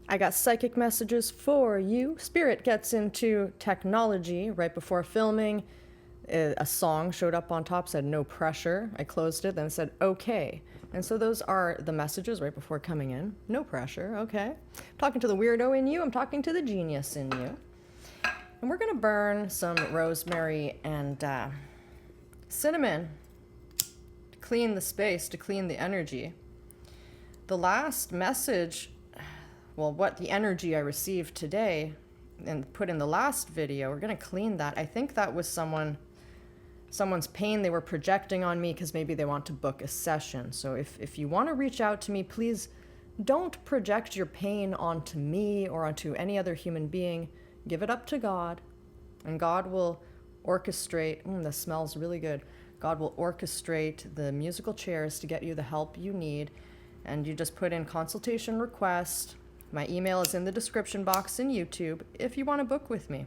I got psychic messages for you. Spirit gets into technology right before filming. A song showed up on top, said no pressure. I closed it, then it said okay. And so those are the messages right before coming in. No pressure, okay. I'm talking to the weirdo in you, I'm talking to the genius in you. And we're gonna burn some rosemary and cinnamon to clean the space, to clean the energy. The last message, well, what the energy I received today and put in the last video, we're gonna clean that. I think that was someone's pain they were projecting on me because maybe they want to book a session. So if you want to reach out to me, please don't project your pain onto me or onto any other human being. Give it up to God, and God will orchestrate. This smells really good. God will orchestrate the musical chairs to get you the help you need. And you just put in consultation request. My email is in the description box in YouTube if you want to book with me.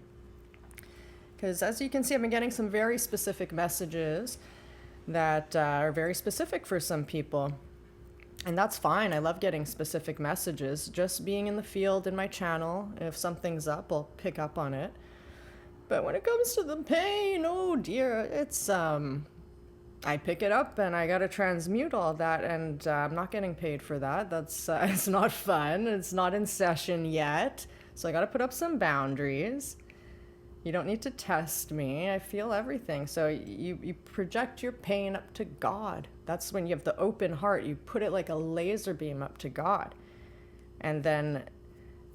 Because as you can see, I've been getting some very specific messages that are very specific for some people. And that's fine. I love getting specific messages. Just being in the field in my channel, if something's up, I'll pick up on it. But when it comes to the pain, oh dear, it's, I pick it up and I gotta transmute all that, and I'm not getting paid for that. That's, it's not fun. It's not in session yet. So I gotta put up some boundaries. You don't need to test me. I feel everything. So you project your pain up to God. That's when you have the open heart. You put it like a laser beam up to God. And then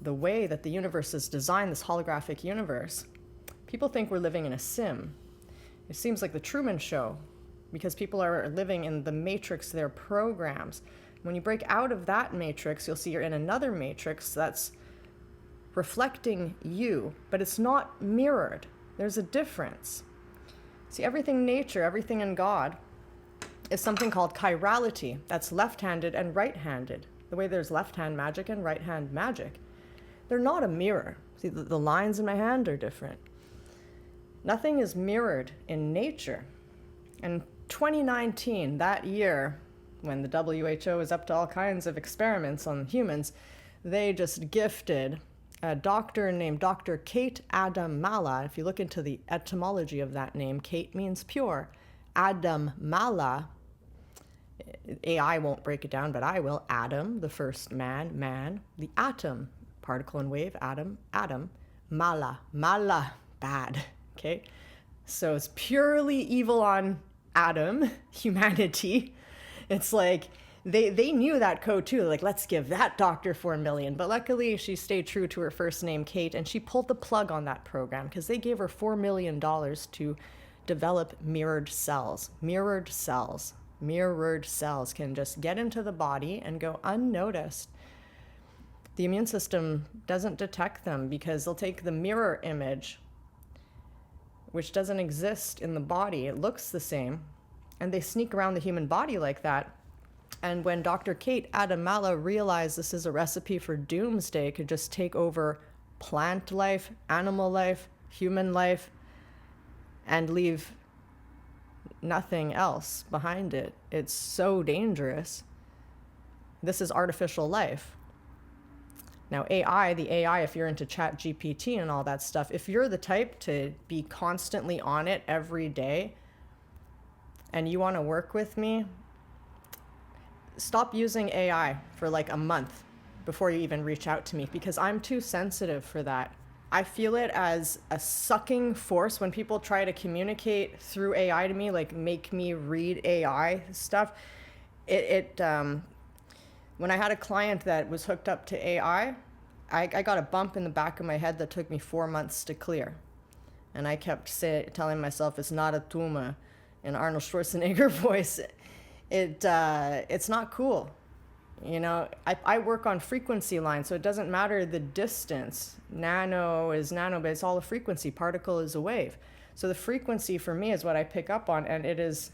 the way that the universe is designed, this holographic universe, people think we're living in a sim. It seems like the Truman Show because people are living in the matrix, their programs. When you break out of that matrix, you'll see you're in another matrix that's reflecting you, but it's not mirrored. There's a difference. See, everything nature, everything in God is something called chirality. That's left-handed and right-handed. The way there's left-hand magic and right-hand magic. They're not a mirror. See, the lines in my hand are different. Nothing is mirrored in nature. And 2019, that year, when the WHO is up to all kinds of experiments on humans, they just gifted a doctor named Dr. Kate Adam Mala. If you look into the etymology of that name, Kate means pure. Adam Mala, AI won't break it down, but I will. Adam, the first man, the atom, particle and wave, atom, Mala, bad, okay? So it's purely evil on Adam, humanity. It's like, They knew that code too, like, let's give that doctor 4 million. But luckily she stayed true to her first name, Kate, and she pulled the plug on that program because they gave her $4 million to develop mirrored cells. Mirrored cells can just get into the body and go unnoticed. The immune system doesn't detect them because they'll take the mirror image, which doesn't exist in the body. It looks the same, and they sneak around the human body like that. And when Dr. Kate Adamala realized this is a recipe for doomsday, could just take over plant life, animal life, human life, and leave nothing else behind it. It's so dangerous. This is artificial life. Now AI, the AI, if you're into Chat GPT and all that stuff, if you're the type to be constantly on it every day and you want to work with me, stop using AI for like a month before you even reach out to me, because I'm too sensitive for that. I feel it as a sucking force when people try to communicate through AI to me, like make me read AI stuff. When I had a client that was hooked up to AI, I got a bump in the back of my head that took me 4 months to clear. And I kept telling myself it's not a tumor in Arnold Schwarzenegger voice. It's not cool. You know, I work on frequency lines, so it doesn't matter the distance. Nano is nano, but it's all a frequency. Particle is a wave. So the frequency for me is what I pick up on, and it is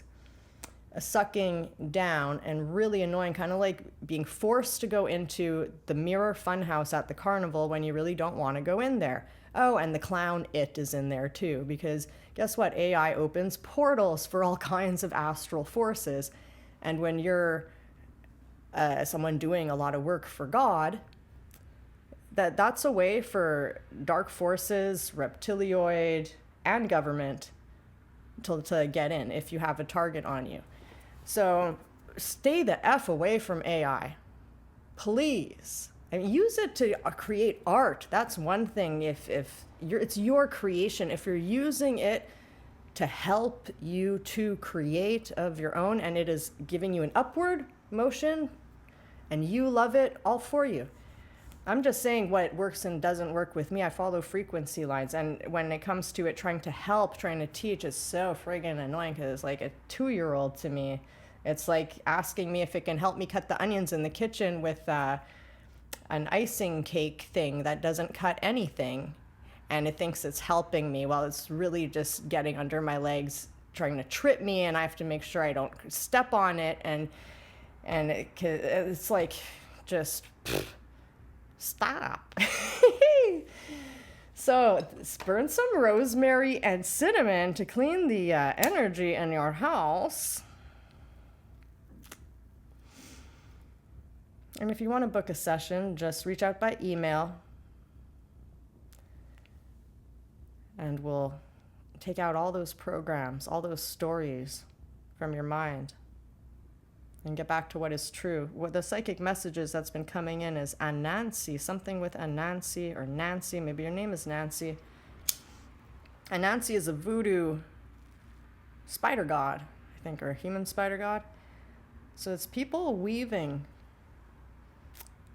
a sucking down and really annoying, kind of like being forced to go into the mirror funhouse at the carnival when you really don't want to go in there. Oh, and the clown It is in there too, because guess what? AI opens portals for all kinds of astral forces. And when you're someone doing a lot of work for God, that's a way for dark forces, reptilioid, and government to get in if you have a target on you. So stay the F away from AI, please. I mean, use it to create art. That's one thing. If it's your creation, if you're using it to help you to create of your own, and it is giving you an upward motion, and you love it, all for you. I'm just saying what works and doesn't work with me. I follow frequency lines, and when it comes to it trying to help, trying to teach, it's so friggin' annoying because it's like a 2-year-old to me. It's like asking me if it can help me cut the onions in the kitchen with an icing cake thing that doesn't cut anything, and it thinks it's helping me while it's really just getting under my legs, trying to trip me, and I have to make sure I don't step on it, and it's like, just stop. So burn some rosemary and cinnamon to clean the energy in your house. And if you want to book a session, just reach out by email, and we'll take out all those programs, all those stories from your mind, and get back to what is true. What the psychic messages that's been coming in is Anansi, something with Anansi or Nancy. Maybe your name is Nancy. Anansi is a voodoo spider god, I think, or a human spider god. So it's people weaving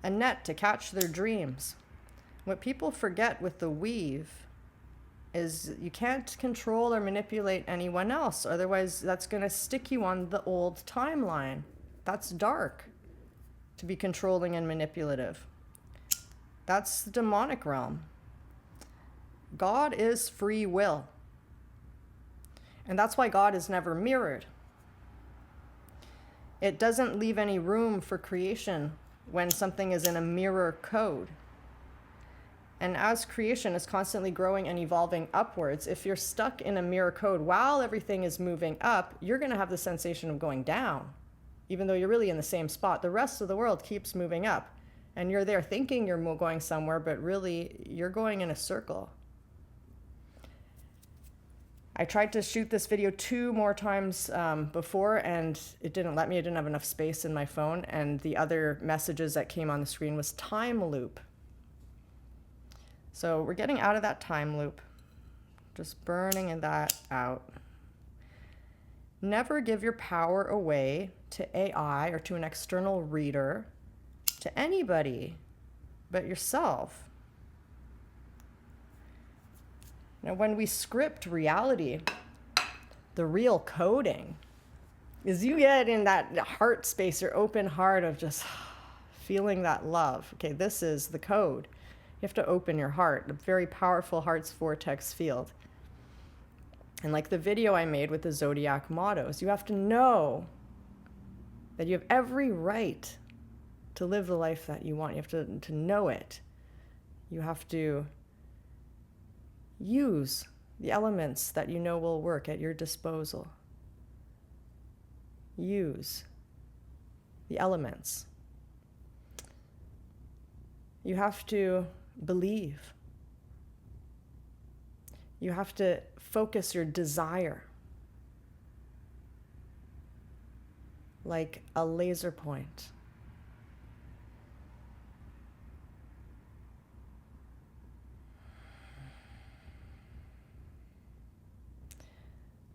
a net to catch their dreams. What people forget with the weave is you can't control or manipulate anyone else. Otherwise, that's going to stick you on the old timeline. That's dark, to be controlling and manipulative. That's the demonic realm. God is free will. And that's why God is never mirrored. It doesn't leave any room for creation when something is in a mirror code. And as creation is constantly growing and evolving upwards, if you're stuck in a mirror code while everything is moving up, you're going to have the sensation of going down, even though you're really in the same spot. The rest of the world keeps moving up, and you're there thinking you're going somewhere, but really you're going in a circle. I tried to shoot this video 2 more times before, and it didn't let me. I didn't have enough space in my phone, and the other messages that came on the screen was time loop. So we're getting out of that time loop, just burning that out. Never give your power away to AI or to an external reader, to anybody but yourself. Now, when we script reality, the real coding is you get in that heart space, your open heart of just feeling that love. Okay, this is the code. You have to open your heart, a very powerful heart's vortex field. And like the video I made with the zodiac mottos, you have to know that you have every right to live the life that you want. You have to know it. You have to use the elements that you know will work at your disposal. Use the elements. You have to believe. You have to focus your desire like a laser point.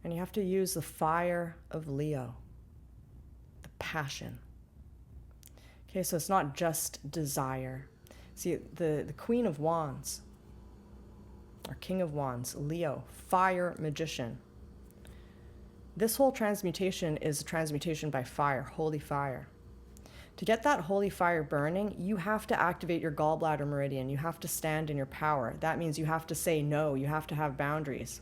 And you have to use the fire of Leo, the passion. Okay, so it's not just desire. See, the Queen of Wands, or King of Wands, Leo, fire magician. This whole transmutation is a transmutation by fire, holy fire. To get that holy fire burning, you have to activate your gallbladder meridian. You have to stand in your power. That means you have to say no. You have to have boundaries.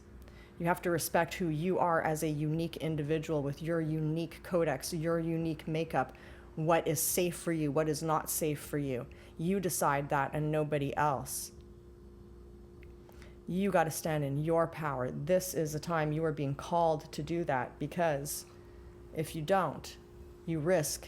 You have to respect who you are as a unique individual with your unique codex, your unique makeup, what is safe for you, what is not safe for you. You decide that and nobody else. You got to stand in your power. This is the time you are being called to do that, because if you don't, you risk